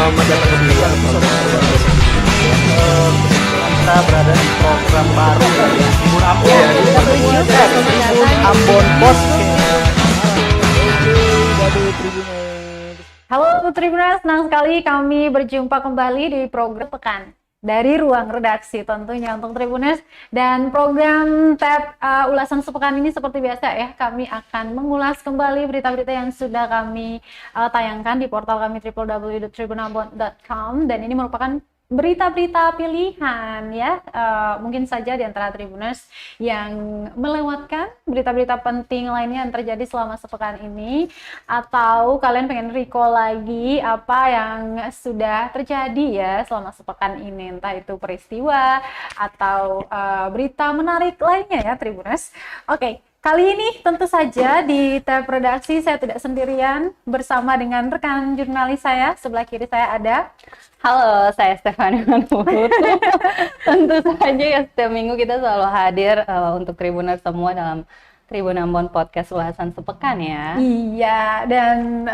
Selamat datang kembali ya Kita berada di program baru ya, Tribun Ambon. Ya, Tribun Ambon Podcast. Halo Tribuners, senang sekali kami berjumpa kembali di program Pekan dari Ruang Redaksi tentunya untuk Tribuners. Dan program tab ulasan sepekan ini seperti biasa ya, kami akan mengulas kembali berita-berita yang sudah kami tayangkan di portal kami www.tribunambon.com, dan ini merupakan berita-berita pilihan ya, mungkin saja di antara Tribuners yang melewatkan berita-berita penting lainnya yang terjadi selama sepekan ini, atau kalian pengen recall lagi apa yang sudah terjadi ya selama sepekan ini, entah itu peristiwa atau berita menarik lainnya ya Tribuners. Oke. Kali ini tentu saja di tab redaksi saya tidak sendirian, bersama dengan rekan jurnalis saya. Sebelah kiri saya ada. Halo, saya Stefani Manputu. Tentu saja ya, setiap minggu kita selalu hadir untuk Tribuners semua dalam Tribun Ambon Podcast ulasan sepekan ya. Iya, dan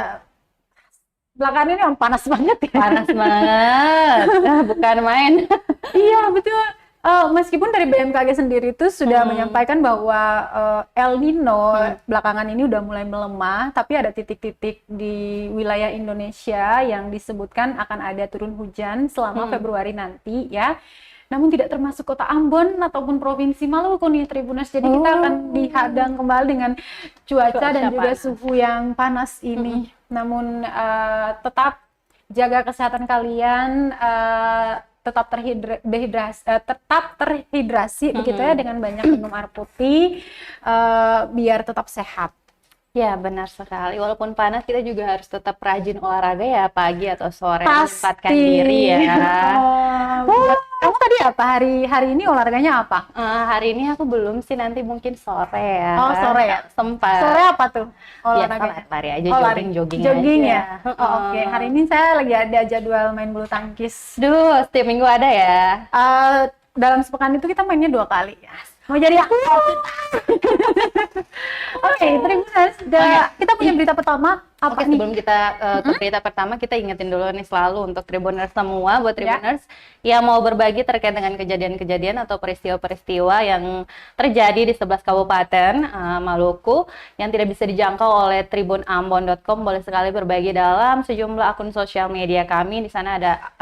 belakangan ini panas banget ya. Panas banget, bukan main. Iya, betul. Meskipun dari BMKG sendiri itu sudah menyampaikan bahwa El Nino belakangan ini udah mulai melemah, tapi ada titik-titik di wilayah Indonesia yang disebutkan akan ada turun hujan selama Februari nanti ya. Namun tidak termasuk kota Ambon ataupun provinsi Maluku nih Tribuners. Jadi kita akan dihadang kembali dengan cuaca dan juga suhu yang panas ini. Namun tetap jaga kesehatan kalian, tetap terhidrasi begitu ya, dengan banyak minum air putih biar tetap sehat. Ya, benar sekali. Walaupun panas, kita juga harus tetap rajin olahraga ya, pagi atau sore, menyempatkan diri ya. Kamu tadi apa? Hari ini olahraganya apa? Hari ini aku belum sih, nanti mungkin sore ya. Oh, sore ya? Sempat. Sore apa tuh olahraga? Lari aja, jogging ya? aja. Oke. Hari ini saya lagi ada jadwal main bulu tangkis. Duh, setiap minggu ada ya? Dalam sepekan itu kita mainnya 2 kali ya. Mau jadi aku? Oke, Tribuners, kita punya berita pertama. Apa nih? Sebelum kita ke berita pertama, kita ingetin dulu nih selalu untuk Tribuners semua, buat Tribuners yang mau berbagi terkait dengan kejadian-kejadian atau peristiwa-peristiwa yang terjadi di 11 kabupaten Maluku yang tidak bisa dijangkau oleh tribunambon.com, boleh sekali berbagi dalam sejumlah akun sosial media kami. Di sana ada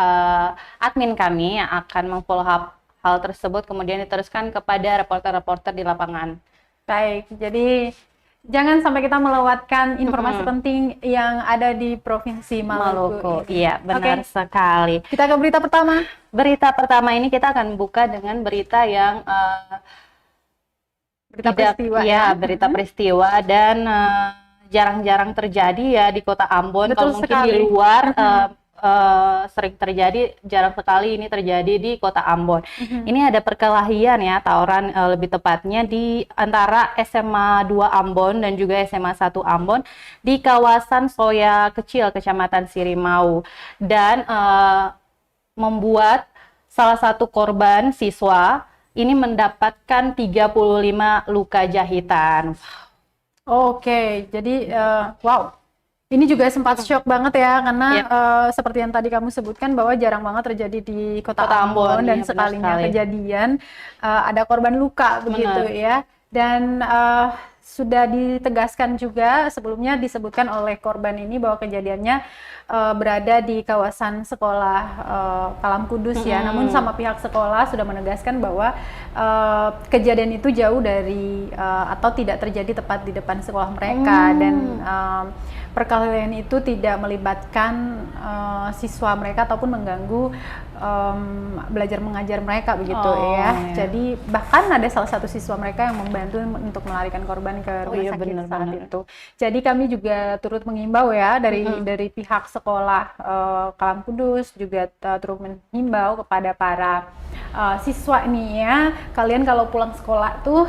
admin kami yang akan meng-follow up hal tersebut, kemudian diteruskan kepada reporter-reporter di lapangan. Baik, jadi jangan sampai kita melewatkan informasi penting yang ada di Provinsi Maluku. Iya, benar sekali. Kita ke berita pertama. Berita pertama ini kita akan buka dengan berita yang peristiwa ya, berita peristiwa dan jarang-jarang terjadi ya di Kota Ambon. Betul Kalau mungkin sekali. di luar sering terjadi, jarang sekali ini terjadi di Kota Ambon. Ini ada perkelahian ya, tawuran lebih tepatnya di antara SMA 2 Ambon dan juga SMA 1 Ambon di kawasan Soya Kecil, Kecamatan Sirimau, dan membuat salah satu korban siswa ini mendapatkan 35 luka jahitan. Oke, jadi wow. Ini juga sempat shock banget ya, karena seperti yang tadi kamu sebutkan bahwa jarang banget terjadi di Kota Ambon, dan sekalinya kejadian ada korban luka begitu ya. Dan sudah ditegaskan juga sebelumnya, disebutkan oleh korban ini bahwa kejadiannya berada di kawasan sekolah Kalam Kudus ya. Namun sama pihak sekolah sudah menegaskan bahwa kejadian itu jauh dari atau tidak terjadi tepat di depan sekolah mereka, dan perkelahian itu tidak melibatkan siswa mereka ataupun mengganggu belajar mengajar mereka begitu ya. Jadi bahkan ada salah satu siswa mereka yang membantu untuk melarikan korban ke rumah sakit saat itu. Jadi kami juga turut mengimbau ya dari pihak sekolah Kalam Kudus juga turut menghimbau kepada para siswa ini ya, kalian kalau pulang sekolah tuh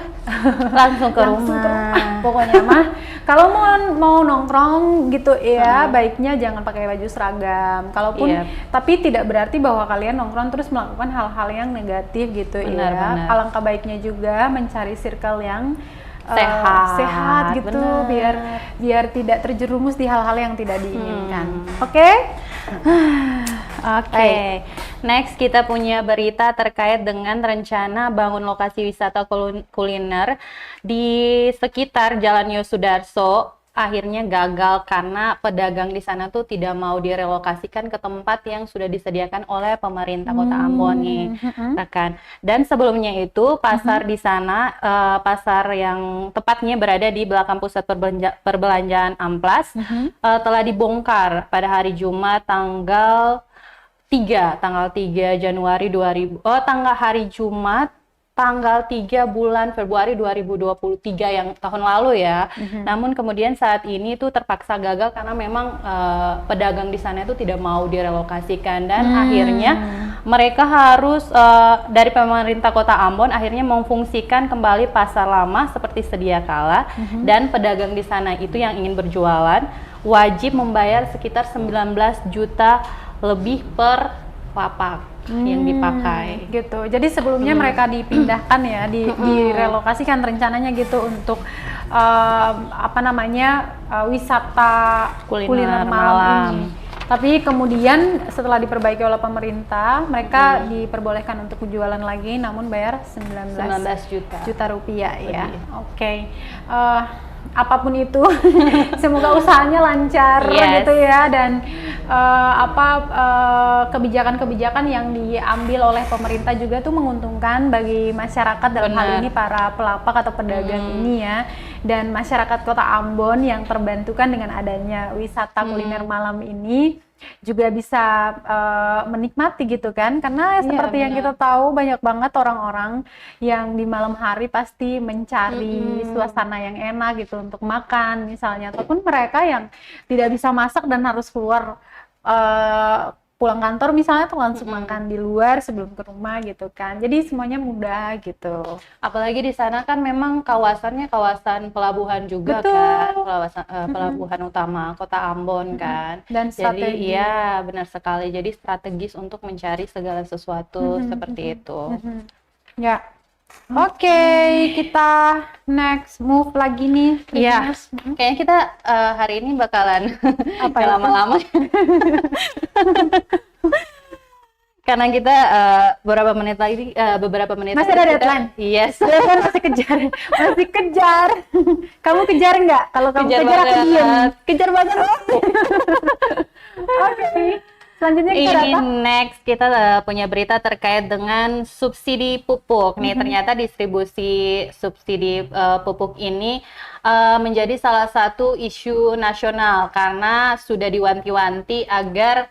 langsung ke rumah. Pokoknya mah kalau mau nongkrong gitu ya, baiknya jangan pakai baju seragam. Kalaupun tapi tidak berarti bahwa kalian nongkrong terus melakukan hal-hal yang negatif gitu. Benar. Alangkah baiknya juga mencari circle yang sehat gitu, biar tidak terjerumus di hal-hal yang tidak diinginkan. Oke? Oke. Next kita punya berita terkait dengan rencana bangun lokasi wisata kuliner di sekitar Jalan Yosudarso. Akhirnya gagal karena pedagang di sana tuh tidak mau direlokasikan ke tempat yang sudah disediakan oleh pemerintah Kota Ambon nih, rekan. Dan sebelumnya itu pasar di sana, pasar yang tepatnya berada di belakang pusat perbelanjaan Amplas, telah dibongkar pada hari Jumat tanggal 3 Januari 2000, hari Jumat tanggal 3 bulan Februari 2023 yang tahun lalu ya. Namun kemudian saat ini itu terpaksa gagal karena memang pedagang di sana itu tidak mau direlokasikan dan akhirnya mereka harus dari pemerintah Kota Ambon akhirnya memfungsikan kembali pasar lama seperti sedia kala dan pedagang di sana itu yang ingin berjualan wajib membayar sekitar 19 juta lebih per lapak yang dipakai gitu. Jadi sebelumnya mereka dipindahkan ya, direlokasikan rencananya gitu untuk wisata kuliner malam ini. Tapi kemudian setelah diperbaiki oleh pemerintah, mereka diperbolehkan untuk jualan lagi, namun bayar 19 juta rupiah ya. Oke. Apapun itu, semoga usahanya lancar gitu ya, dan kebijakan-kebijakan yang diambil oleh pemerintah juga tuh menguntungkan bagi masyarakat dalam hal ini para pelapak atau pedagang ini ya, dan masyarakat Kota Ambon yang terbantukan dengan adanya wisata kuliner malam ini juga bisa menikmati gitu kan, karena seperti yang kita tahu banyak banget orang-orang yang di malam hari pasti mencari suasana yang enak gitu untuk makan misalnya, ataupun mereka yang tidak bisa masak dan harus keluar pulang kantor misalnya tuh langsung makan di luar sebelum ke rumah gitu kan, jadi semuanya mudah gitu. Apalagi di sana kan memang kawasannya kawasan pelabuhan juga. Betul. Kan, pelabuhan utama Kota Ambon kan, dan jadi iya benar sekali, jadi strategis untuk mencari segala sesuatu seperti itu. Ya. Oke, kita next move lagi nih. Iya, kayaknya kita hari ini bakalan lama-lama. Karena kita beberapa menit masih ada deadline. Yes. Deadline masih kejar. Kamu kejar nggak? Kalau kamu kejar aku diam. Kejar banget. Oke. Selanjutnya next kita punya berita terkait dengan subsidi pupuk. Nih ternyata distribusi subsidi pupuk ini menjadi salah satu isu nasional karena sudah diwanti-wanti agar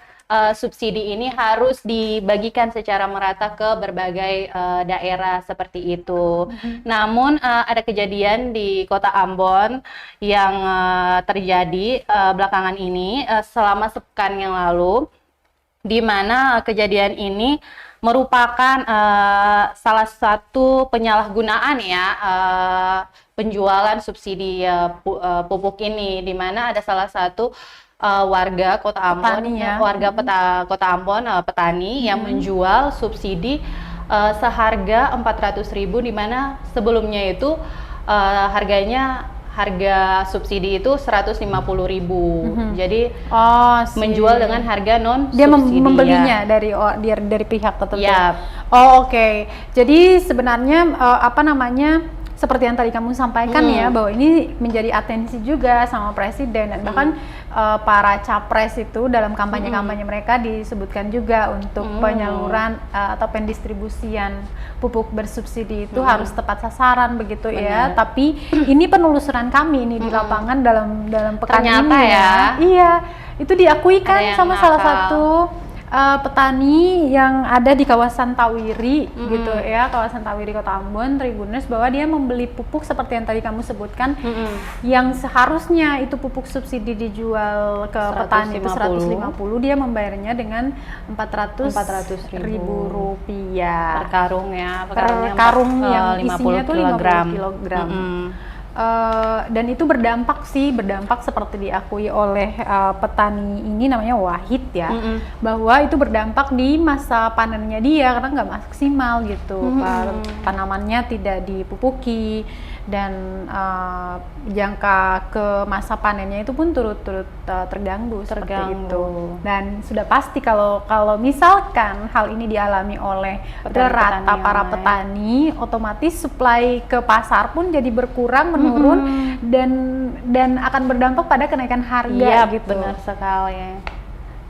subsidi ini harus dibagikan secara merata ke berbagai daerah seperti itu. Namun ada kejadian di Kota Ambon yang terjadi belakangan ini selama sepekan yang lalu, di mana kejadian ini merupakan salah satu penyalahgunaan ya penjualan subsidi pupuk ini, di mana ada salah satu warga Kota Ambon, Kota Ambon, petani yang menjual subsidi seharga 400.000, di mana sebelumnya itu harga subsidi itu 150.000. Jadi menjual dengan harga non subsidi. Dia membelinya dari pihak tertentu. Oke. Jadi sebenarnya seperti yang tadi kamu sampaikan ya, bahwa ini menjadi atensi juga sama presiden, dan bahkan para capres itu dalam kampanye-kampanye mereka disebutkan juga untuk penyaluran atau pendistribusian pupuk bersubsidi itu harus tepat sasaran begitu. Ya. Tapi ini penelusuran kami ini di lapangan dalam pekan ternyata ini ya. Iya, itu diakui kan sama salah satu petani yang ada di kawasan Tawiri gitu ya, kawasan Tawiri Kota Ambon, Tribuners, bahwa dia membeli pupuk seperti yang tadi kamu sebutkan, yang seharusnya itu pupuk subsidi dijual ke petani itu 150, dia membayarnya dengan 400.000 rupiah per karung ya, per karung yang isinya tuh 50 kilogram. Dan itu berdampak seperti diakui oleh petani ini namanya Wahid ya, bahwa itu berdampak di masa panennya dia karena nggak maksimal gitu, tanamannya tidak dipupuki dan jangka ke masa panennya itu pun turut-turut terganggu seperti itu. Dan sudah pasti kalau misalkan hal ini dialami oleh rata para petani, otomatis suplai ke pasar pun jadi berkurang, menurun, dan akan berdampak pada kenaikan harga gitu. Benar sekali.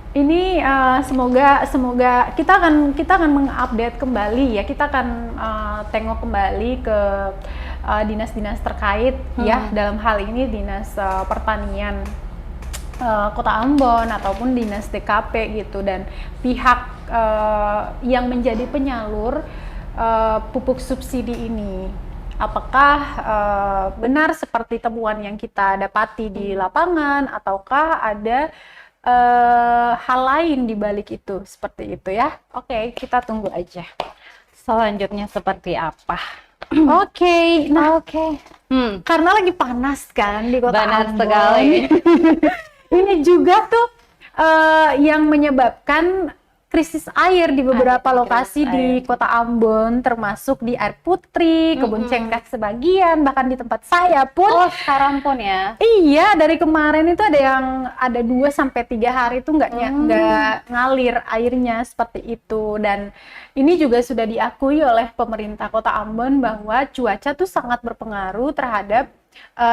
Ini semoga kita akan mengupdate kembali ya, kita akan tengok kembali ke dinas-dinas terkait ya, dalam hal ini dinas pertanian Kota Ambon ataupun dinas DKP gitu, dan pihak yang menjadi penyalur pupuk subsidi ini. Apakah benar seperti temuan yang kita dapati di lapangan, ataukah ada hal lain di balik itu, seperti itu ya. Oke, kita tunggu aja Selanjutnya seperti apa? Oke, karena lagi panas kan di Kota Panas Ambon. sekali. Ini juga tuh yang menyebabkan krisis air di beberapa lokasi di Kota Ambon, termasuk di Air Putri, Kebun Cengkeh sebagian, bahkan di tempat saya pun. Oh, sekarang pun ya? Iya, dari kemarin itu ada 2 sampai 3 hari itu nggak ngalir airnya seperti itu. Dan ini juga sudah diakui oleh pemerintah Kota Ambon bahwa cuaca tuh sangat berpengaruh terhadap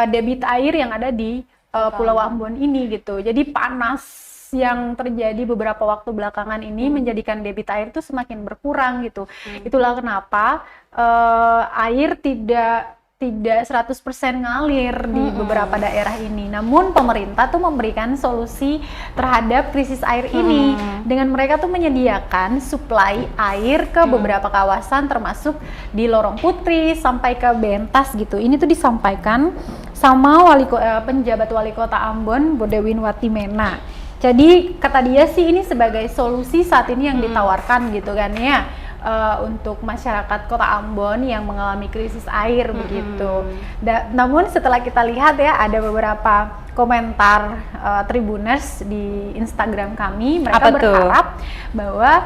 debit air yang ada di Pulau Ambon ini gitu. Jadi panas yang terjadi beberapa waktu belakangan ini menjadikan debit air itu semakin berkurang gitu. Itulah kenapa air tidak 100% ngalir di beberapa daerah ini. Namun pemerintah tuh memberikan solusi terhadap krisis air ini dengan mereka tuh menyediakan suplai air ke beberapa kawasan, termasuk di Lorong Putri sampai ke Bentas gitu. Ini tuh disampaikan sama penjabat wali kota Ambon, Bodewin Watimena. Jadi kata dia sih ini sebagai solusi saat ini yang ditawarkan gitu kan ya, untuk masyarakat Kota Ambon yang mengalami krisis air begitu. Namun setelah kita lihat ya, ada beberapa komentar Tribuners di Instagram kami, mereka berharap bahwa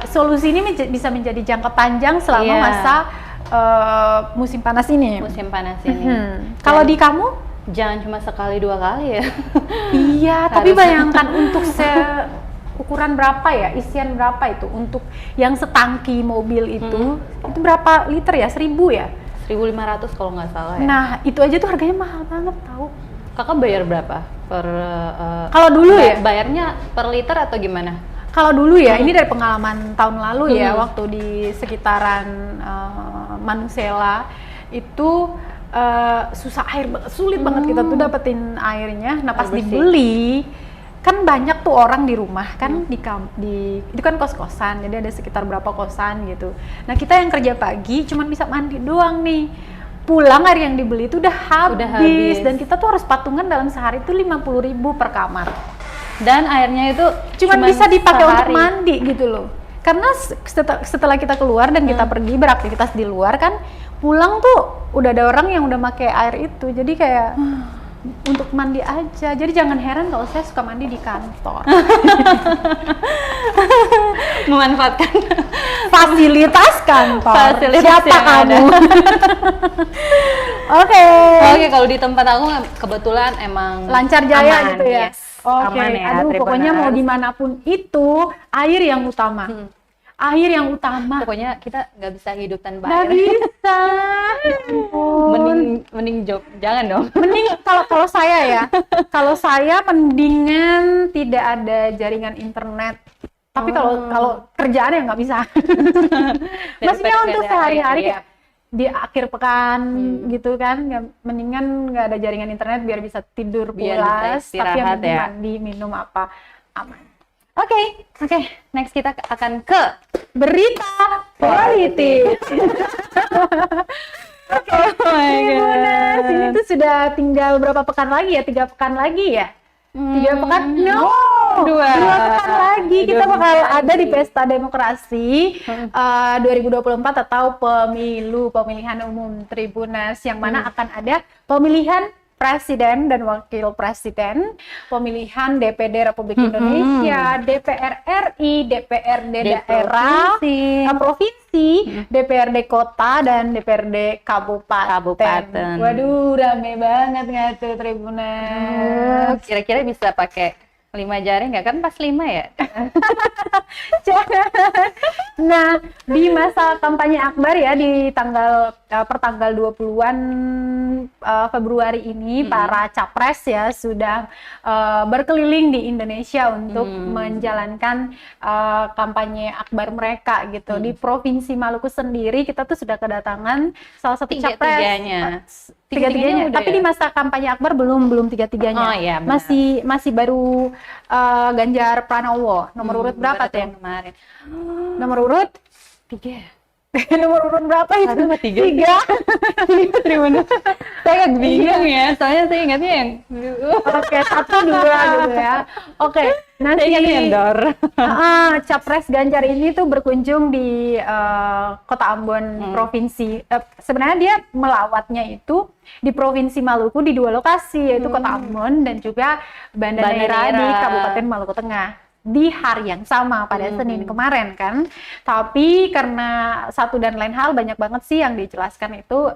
solusi ini bisa menjadi jangka panjang selama masa musim panas ini. Kalau di kamu? Jangan cuma sekali 2 kali ya. Iya, tapi bayangkan untuk ukuran berapa ya, isian berapa itu untuk yang setangki mobil itu berapa liter ya? 1000 ya? 1.500 kalau nggak salah ya. Nah, itu aja tuh harganya mahal banget tahu. Kakak bayar berapa per? Kalau dulu ya? Bayarnya per liter atau gimana? Kalau dulu ya, ini dari pengalaman tahun lalu ya, waktu di sekitaran Manusela itu susah air, sulit banget kita tuh dapetin airnya. Nah pas dibeli kan banyak tuh orang di rumah kan, itu kan kos-kosan, jadi ada sekitar berapa kosan gitu. Nah kita yang kerja pagi cuman bisa mandi doang nih, pulang air yang dibeli itu udah habis. Dan kita tuh harus patungan dalam sehari itu 50.000 per kamar, dan airnya itu cuman bisa dipakai untuk mandi gitu loh. Karena setelah kita keluar dan kita pergi beraktivitas di luar kan, pulang tuh udah ada orang yang udah pakai air itu, jadi kayak untuk mandi aja. Jadi jangan heran kalau saya suka mandi di kantor. Memanfaatkan fasilitas kantor. Fasilitas siapa kamu? Oke, kalau di tempat aku kebetulan emang lancar jaya aman, gitu ya. Aman ya, aduh pokoknya mau dimanapun itu air yang utama. Air yang utama. Pokoknya kita nggak bisa hidup tanpa air. Nggak bisa. Mending jangan dong. Mending kalau saya ya, kalau saya mendingan tidak ada jaringan internet. Tapi kalau kerjaan ya nggak bisa. Maksudnya untuk sehari-hari ya, di akhir pekan gitu kan, mendingan nggak ada jaringan internet biar bisa tidur pulas, tapi yang penting mandi, minum apa aman. Oke, next kita akan ke berita politik. Tribuners, ini tuh sudah tinggal berapa pekan lagi ya? 3 pekan lagi ya? 3 pekan? No, 2 pekan lagi kita bakal ada di Pesta Demokrasi 2024 atau pemilihan umum Tribuners, yang mana akan ada pemilihan Presiden dan Wakil Presiden, pemilihan DPD Republik Indonesia, DPR RI, DPRD daerah, provinsi, DPRD kota, dan DPRD kabupaten. Waduh, rame banget nggak tuh Tribuners? Kira-kira bisa pakai 5 jari nggak, kan pas 5 ya? Nah, di masa kampanye akbar ya di pertanggal 20-an Februari ini, para capres ya sudah berkeliling di Indonesia untuk menjalankan kampanye akbar mereka gitu. Di Provinsi Maluku sendiri kita tuh sudah kedatangan salah satu capres. Tiga-tiganya, tapi di masa kampanye akbar belum tiga-tiganya. Oh, iya, masih baru Ganjar Pranowo. Nomor urut berapa tuh kemarin? Nomor urut 3. Nomor urut berapa itu? 3. Saya agak bingung ya, soalnya saya ingatnya yang Oke, 1, 2 gitu ya. Oke, nanti Capres Ganjar ini tuh berkunjung di Kota Ambon provinsi. Sebenarnya dia melawatnya itu di Provinsi Maluku di 2 lokasi, yaitu Kota Ambon dan juga Banda Neira di Kabupaten Maluku Tengah. Di hari yang sama pada Senin kemarin kan, tapi karena satu dan lain hal banyak banget sih yang dijelaskan itu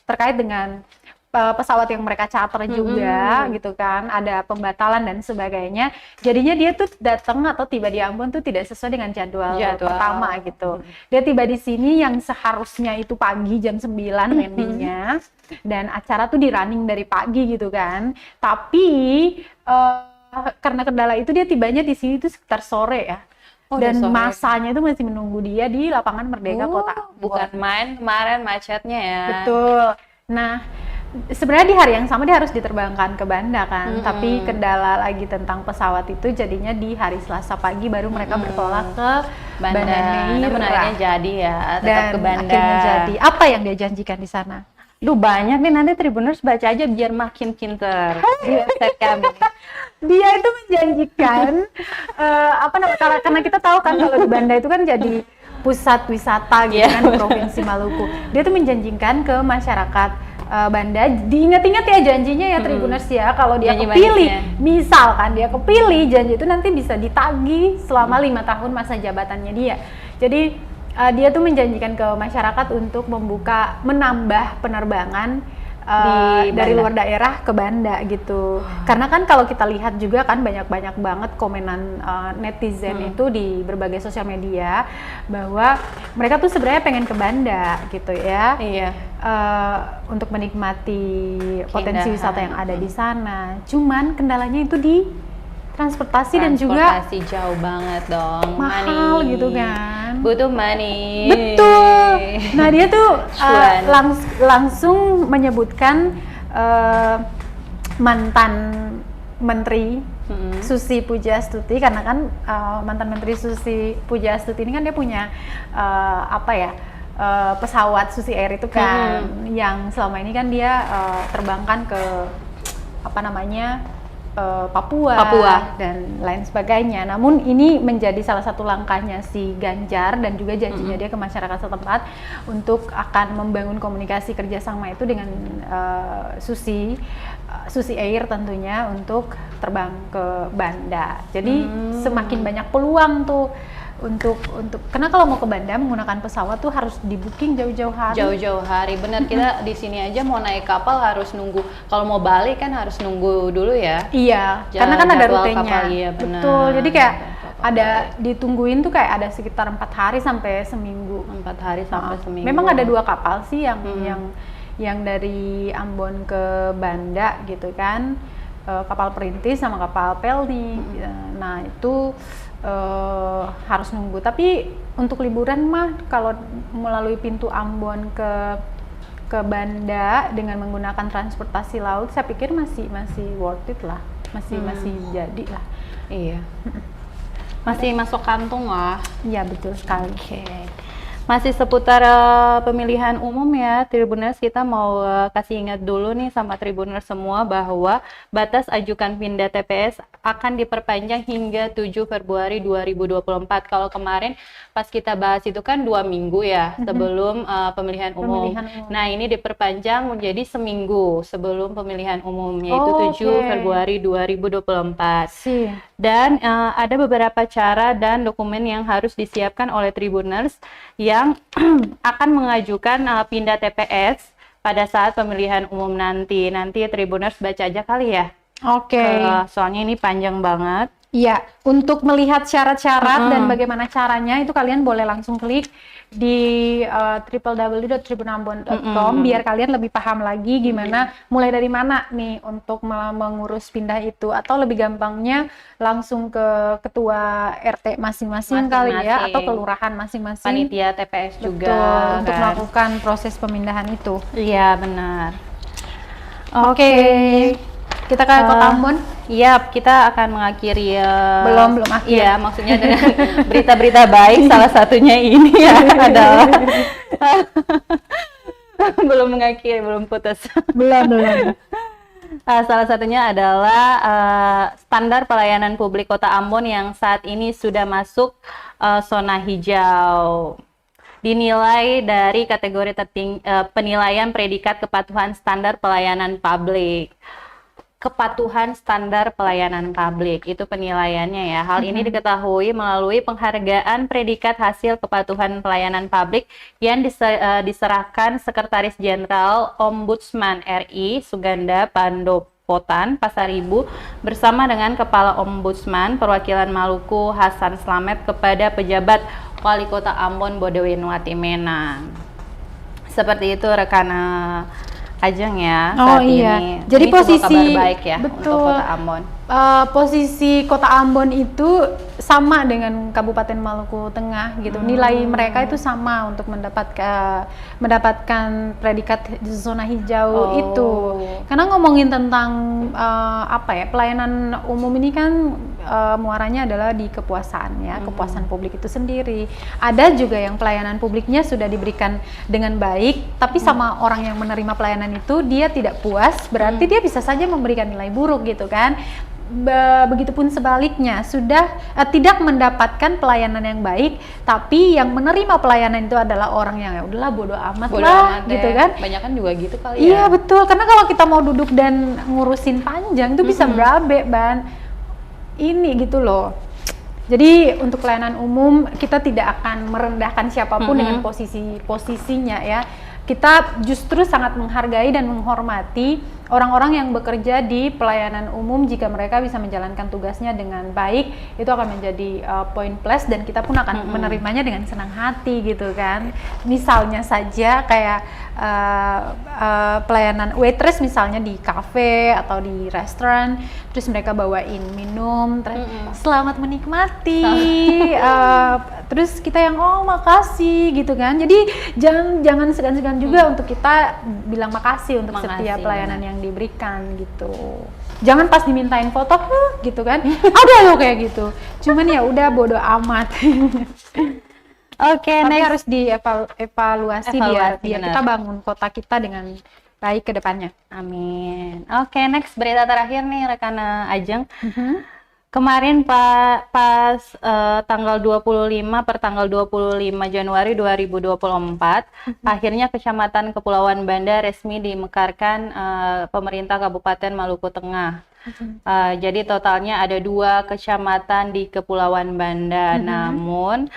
terkait dengan pesawat yang mereka charter juga gitu kan, ada pembatalan dan sebagainya, jadinya dia tuh datang atau tiba di Ambon tuh tidak sesuai dengan jadwal pertama gitu. Dia tiba di sini yang seharusnya itu pagi jam 9 landingnya, dan acara tuh di running dari pagi gitu kan, tapi karena kendala itu dia tibanya di sini tuh sekitar sore ya. Dan masanya itu masih menunggu dia di lapangan Merdeka Kota Ambon. Bukan main kemarin macetnya ya. Betul. Nah, sebenarnya di hari yang sama dia harus diterbangkan ke Banda kan, tapi kendala lagi tentang pesawat itu, jadinya di hari Selasa pagi baru mereka bertolak ke Banda Neira. Namun akhirnya jadi ya, tetap ke Banda. Akhirnya jadi. Apa yang dia janjikan di sana? Duh, banyak nih, nanti Tribuners baca aja biar makin pinter di website kami. Dia itu menjanjikan karena kita tahu kan kalau di Banda itu kan jadi pusat wisata gitu kan, Provinsi Maluku. Dia tuh menjanjikan ke masyarakat Banda, diingat-ingat ya janjinya ya Tribuners ya, kalau dia kepilih, misalkan dia kepilih, janji itu nanti bisa ditagih selama 5 tahun masa jabatannya dia. Jadi dia tuh menjanjikan ke masyarakat untuk menambah penerbangan dari luar daerah ke Banda gitu. Karena kan kalau kita lihat juga kan banyak banget komenan netizen itu di berbagai sosial media bahwa mereka tuh sebenarnya pengen ke Banda gitu ya. Iya. Untuk menikmati potensi wisata yang ada di sana. Cuman kendalanya itu di transportasi dan juga jauh banget dong, mahal money. Gitu kan, butuh money. Betul. Nah dia tuh langsung menyebutkan mantan Menteri Susi Pujiastuti, karena kan mantan Menteri Susi Pujiastuti ini kan dia punya pesawat Susi Air itu kan, yang selama ini kan dia terbangkan ke Papua dan lain sebagainya. Namun ini menjadi salah satu langkahnya si Ganjar dan juga janjinya dia ke masyarakat setempat untuk akan membangun komunikasi kerjasama itu dengan Susi Air tentunya untuk terbang ke Banda. Jadi semakin banyak peluang tuh untuk karena kalau mau ke Banda menggunakan pesawat tuh harus di booking jauh-jauh hari. Bener, kita di sini aja mau naik kapal harus nunggu, kalau mau balik kan harus nunggu dulu ya. Iya, karena kan ada rutenya kapal, iya, bener. Betul, jadi kayak ada ditungguin tuh kayak ada sekitar 4 hari sampai seminggu. 4 hari sampai seminggu. Memang ada 2 kapal sih yang dari Ambon ke Banda gitu kan, kapal perintis sama kapal pelni. Nah itu harus nunggu, tapi untuk liburan mah kalau melalui pintu Ambon ke Banda dengan menggunakan transportasi laut, saya pikir masih worth it lah, masih jadi lah. Iya. Masih masuk kantung lah. Iya betul sekali. Oke. Masih seputar pemilihan umum ya, Tribuners, kita mau kasih ingat dulu nih sama Tribuners semua bahwa batas ajukan pindah TPS akan diperpanjang hingga 7 Februari 2024. Kalau kemarin pas kita bahas itu kan 2 minggu ya sebelum pemilihan umum. Nah, ini diperpanjang menjadi seminggu sebelum pemilihan umum, yaitu 7 Februari 2024. Dan ada beberapa cara dan dokumen yang harus disiapkan oleh Tribuners yang akan mengajukan pindah TPS pada saat pemilihan umum nanti. Nanti Tribuners baca aja kali ya. Soalnya ini panjang banget. Iya, untuk melihat syarat-syarat dan bagaimana caranya itu kalian boleh langsung klik di www.tribunambon.com biar kalian lebih paham lagi gimana mulai dari mana nih untuk mengurus pindah itu, atau lebih gampangnya langsung ke ketua RT masing-masing kali ya, atau kelurahan masing-masing, panitia TPS juga. Betul, untuk melakukan proses pemindahan itu. Iya, benar. Oke. Kita ke Kota Ambon. Iya, kita akan mengakhiri belum akhir. Iya, maksudnya dengan berita-berita baik. Salah satunya ini ya adalah belum mengakhiri, belum putus. Belum. Salah satunya adalah standar pelayanan publik Kota Ambon yang saat ini sudah masuk zona hijau. Dinilai dari kategori penilaian predikat kepatuhan standar pelayanan publik. Kepatuhan standar pelayanan publik itu penilaiannya ya. Hal ini diketahui melalui penghargaan predikat hasil kepatuhan pelayanan publik yang diserahkan Sekretaris Jenderal Ombudsman RI Suganda Pandopotan Pasaribu bersama dengan Kepala Ombudsman Perwakilan Maluku Hasan Slamet kepada pejabat Wali Kota Ambon Bodewinwati Menang. Seperti itu rekan Ajeng ya saat ini. Jadi ini posisi kabar baik ya untuk Kota Ambon. Posisi Kota Ambon itu sama dengan Kabupaten Maluku Tengah gitu. Nilai mereka itu sama untuk mendapatkan predikat zona hijau itu. Karena ngomongin tentang pelayanan umum ini kan muaranya adalah di kepuasan ya, kepuasan publik itu sendiri. Ada juga yang pelayanan publiknya sudah diberikan dengan baik, tapi sama orang yang menerima pelayanan itu dia tidak puas, berarti dia bisa saja memberikan nilai buruk gitu kan. Begitupun sebaliknya, sudah tidak mendapatkan pelayanan yang baik, tapi yang menerima pelayanan itu adalah orang yang ya udahlah bodo amat gitu kan. Banyak kan juga gitu kali ya. Iya betul, karena kalau kita mau duduk dan ngurusin panjang itu bisa berabe ini gitu loh. Jadi untuk pelayanan umum kita tidak akan merendahkan siapapun dengan posisinya ya. Kita justru sangat menghargai dan menghormati orang-orang yang bekerja di pelayanan umum. Jika mereka bisa menjalankan tugasnya dengan baik, itu akan menjadi poin plus dan kita pun akan menerimanya dengan senang hati gitu kan. Misalnya saja kayak pelayanan waitress misalnya di cafe atau di restoran, terus mereka bawain minum, selamat menikmati, terus kita yang makasih gitu kan. Jadi jangan segan-segan juga untuk kita bilang makasih untuk setiap pelayanan yang diberikan gitu. Jangan pas dimintain foto gitu kan, ada loh kayak gitu. Cuman ya udah bodo amat. Tapi harus dievaluasi biar kita bangun kota kita dengan baik ke depannya. Amin. Next berita terakhir nih rekan Ajeng. Kemarin pas tanggal 25 per tanggal 25 Januari 2024, akhirnya Kecamatan Kepulauan Banda resmi dimekarkan pemerintah Kabupaten Maluku Tengah. Jadi totalnya ada 2 kecamatan di Kepulauan Banda. Namun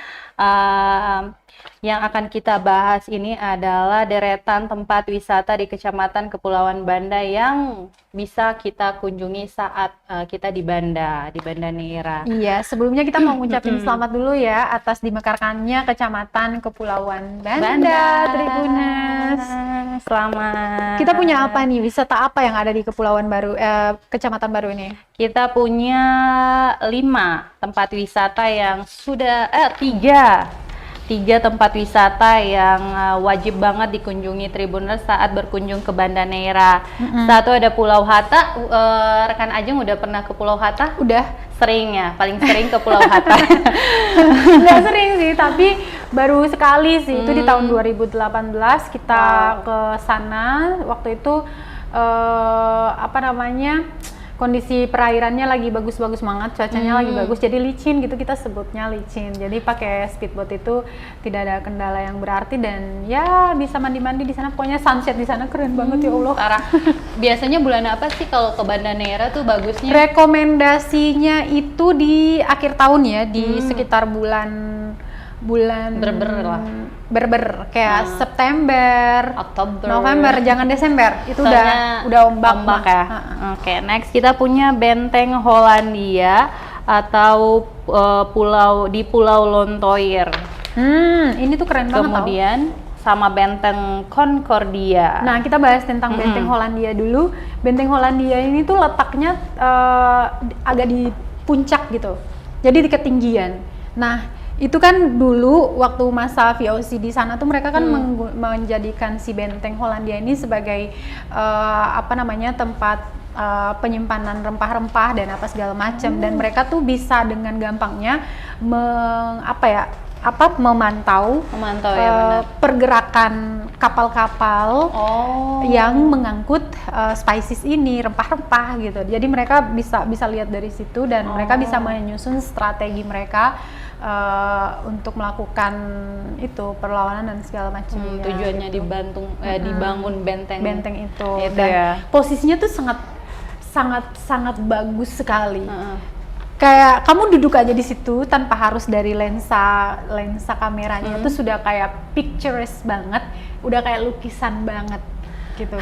yang akan kita bahas ini adalah deretan tempat wisata di Kecamatan Kepulauan Banda yang bisa kita kunjungi saat kita di Banda Neira. Iya, sebelumnya kita mau ngucapin selamat dulu ya atas dimekarkannya Kecamatan Kepulauan Banda, Tribuners. Selamat. Kita punya apa nih? Wisata apa yang ada di Kepulauan Baru, Kecamatan Baru ini? Kita punya 5 tempat wisata yang sudah 3 tempat wisata yang wajib banget dikunjungi Tribuners saat berkunjung ke Banda Neira. Satu ada Pulau Hatta. Rekan Ajeng udah pernah ke Pulau Hatta? Udah. Sering ya, paling sering ke Pulau Hatta. Nggak sering sih, tapi baru sekali sih, itu di tahun 2018 kita ke sana. Waktu itu kondisi perairannya lagi bagus-bagus banget, cuacanya lagi bagus, jadi licin gitu, kita sebutnya licin. Jadi pakai speedboat itu tidak ada kendala yang berarti, dan ya bisa mandi-mandi di sana. Pokoknya sunset di sana keren banget ya Allah. Parah. Biasanya bulan apa sih kalau ke Banda Neira tuh bagusnya? Rekomendasinya itu di akhir tahun ya, di sekitar bulan berber kayak September, Oktober, November, jangan Desember. Itu udah ombak ya. Oke, next kita punya Benteng Hollandia atau Pulau Lontoir. Ini tuh keren banget. Kemudian sama Benteng Concordia. Nah, kita bahas tentang Benteng Hollandia dulu. Benteng Hollandia ini tuh letaknya agak di puncak gitu. Jadi di ketinggian. Nah, itu kan dulu waktu masa VOC di sana tuh mereka kan menjadikan si Benteng Hollandia ini sebagai tempat penyimpanan rempah-rempah dan apa segala macam, dan mereka tuh bisa dengan gampangnya memantau ya, benar. Pergerakan kapal-kapal yang mengangkut spices ini, rempah-rempah gitu. Jadi mereka bisa lihat dari situ, dan mereka bisa menyusun strategi mereka untuk melakukan itu perlawanan dan segala macam. Tujuannya gitu. Dibangun benteng itu dan posisinya tuh sangat bagus sekali. Kayak kamu duduk aja di situ tanpa harus dari lensa kameranya, itu sudah kayak picturesque banget, udah kayak lukisan banget gitu.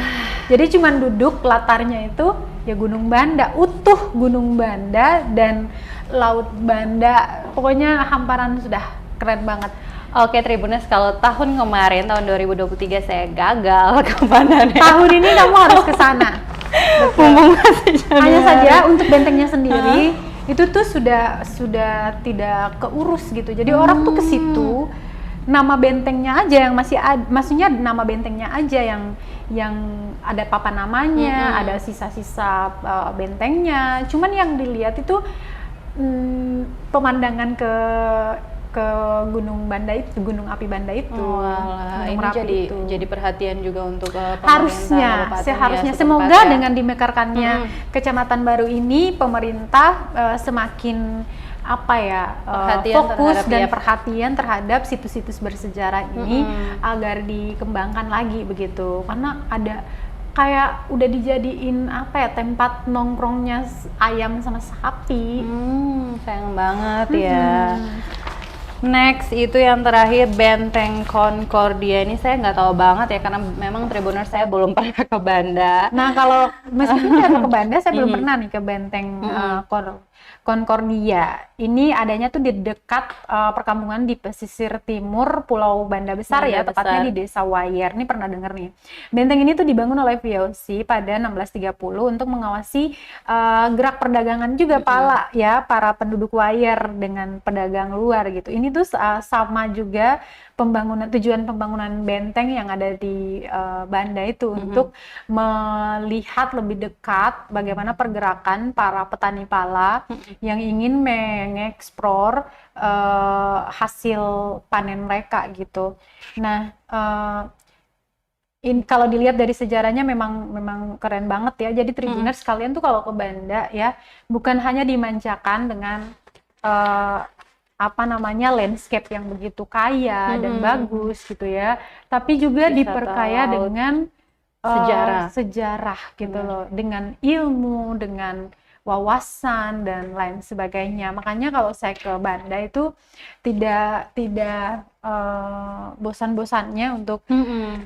Jadi cuman duduk, latarnya itu ya Gunung Banda, utuh Gunung Banda dan Laut Banda, pokoknya hamparan sudah keren banget. Oke Tribuners, kalau tahun kemarin, tahun 2023 saya gagal ke Banda Neira. Tahun ini kamu harus ke sana. Hanya saja untuk bentengnya sendiri itu tuh sudah tidak keurus gitu. Jadi orang tuh ke situ, nama bentengnya aja yang maksudnya nama bentengnya aja yang ada papan namanya, ada sisa-sisa bentengnya. Cuman yang dilihat itu pemandangan ke Gunung Banda itu, Gunung Api Banda itu. Ini jadi perhatian juga untuk harusnya semoga dengan dimekarkannya kecamatan baru ini, pemerintah semakin fokus dan perhatian terhadap situs-situs bersejarah ini agar dikembangkan lagi begitu, karena ada kayak udah dijadiin tempat nongkrongnya ayam sama sapi. Sayang banget ya. Next itu yang terakhir Benteng Concordia. Ini saya nggak tahu banget ya, karena memang Tribuners saya belum pernah ke Banda. Nah kalau meskipun saya ke Banda, saya belum pernah nih ke Benteng Concordia. Ini adanya tuh di dekat perkampungan di pesisir timur Pulau Banda Besar, tepatnya di Desa Wayer. Ini pernah denger nih. Benteng ini tuh dibangun oleh VOC pada 1630 untuk mengawasi gerak perdagangan juga para penduduk Wayer dengan pedagang luar gitu. Ini tuh sama juga tujuan pembangunan benteng yang ada di Banda itu untuk melihat lebih dekat bagaimana pergerakan para petani pala yang ingin mengeksplor hasil panen mereka gitu. Nah, kalau dilihat dari sejarahnya memang keren banget ya. Jadi Tribuners sekalian tuh kalau ke Banda ya, bukan hanya dimanjakan dengan landscape yang begitu kaya dan bagus gitu ya, tapi juga diperkaya dengan sejarah gitu loh, dengan ilmu, dengan wawasan dan lain sebagainya. Makanya kalau saya ke Banda itu tidak bosan-bosannya untuk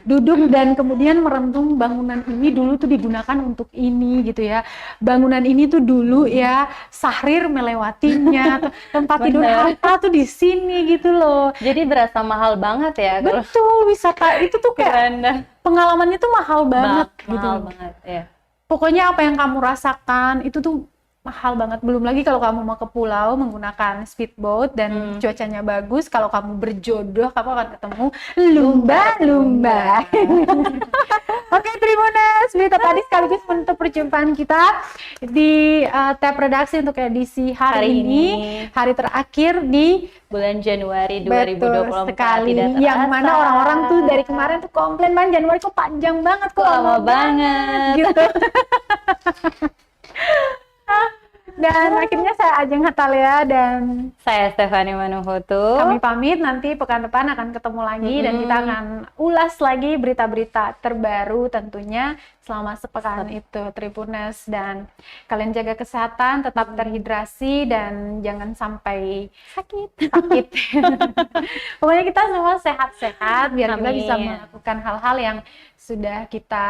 duduk dan kemudian merenung bangunan ini dulu tuh digunakan untuk ini gitu ya. Bangunan ini tuh dulu ya Sahrir melewatinya, tempat tidur Hatta tuh di sini gitu loh. Jadi berasa mahal banget ya. Betul, wisata itu tuh kayak pengalamannya tuh mahal banget gitu. Mahal banget ya. Pokoknya apa yang kamu rasakan itu tuh mahal banget. Belum lagi kalau kamu mau ke pulau menggunakan speedboat dan cuacanya bagus, kalau kamu berjodoh kamu akan ketemu lumba-lumba. Oke, Tribuners, berita tadi sekaligus menutup perjumpaan kita di tab redaksi untuk edisi hari ini, hari terakhir di bulan Januari 2024. betul sekali. Yang mana orang-orang tuh dari kemarin tuh komplain, "Man, Januari kok panjang banget, kok lama banget." gitu. Dan akhirnya saya Ajeng Hatalia dan Saya Stefani Manuhotu. kami pamit, nanti pekan depan akan ketemu lagi dan kita akan ulas lagi berita-berita terbaru tentunya selama sepekan itu, Tribuners. Dan kalian jaga kesehatan, tetap terhidrasi dan jangan sampai sakit. Pokoknya kita semua sehat-sehat biar kita bisa melakukan hal-hal yang sudah kita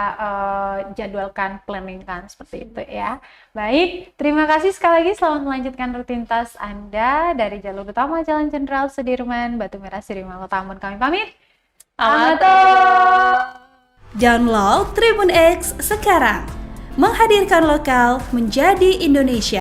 jadwalkan, planningkan seperti itu ya. Baik, terima kasih sekali lagi. Selamat melanjutkan rutinitas Anda dari jalur utama Jalan Jenderal Sudirman, Batu Merah, Sirima, Kota Ambon. Kami pamit. Amato. Download Tribun X sekarang. Menghadirkan lokal menjadi Indonesia.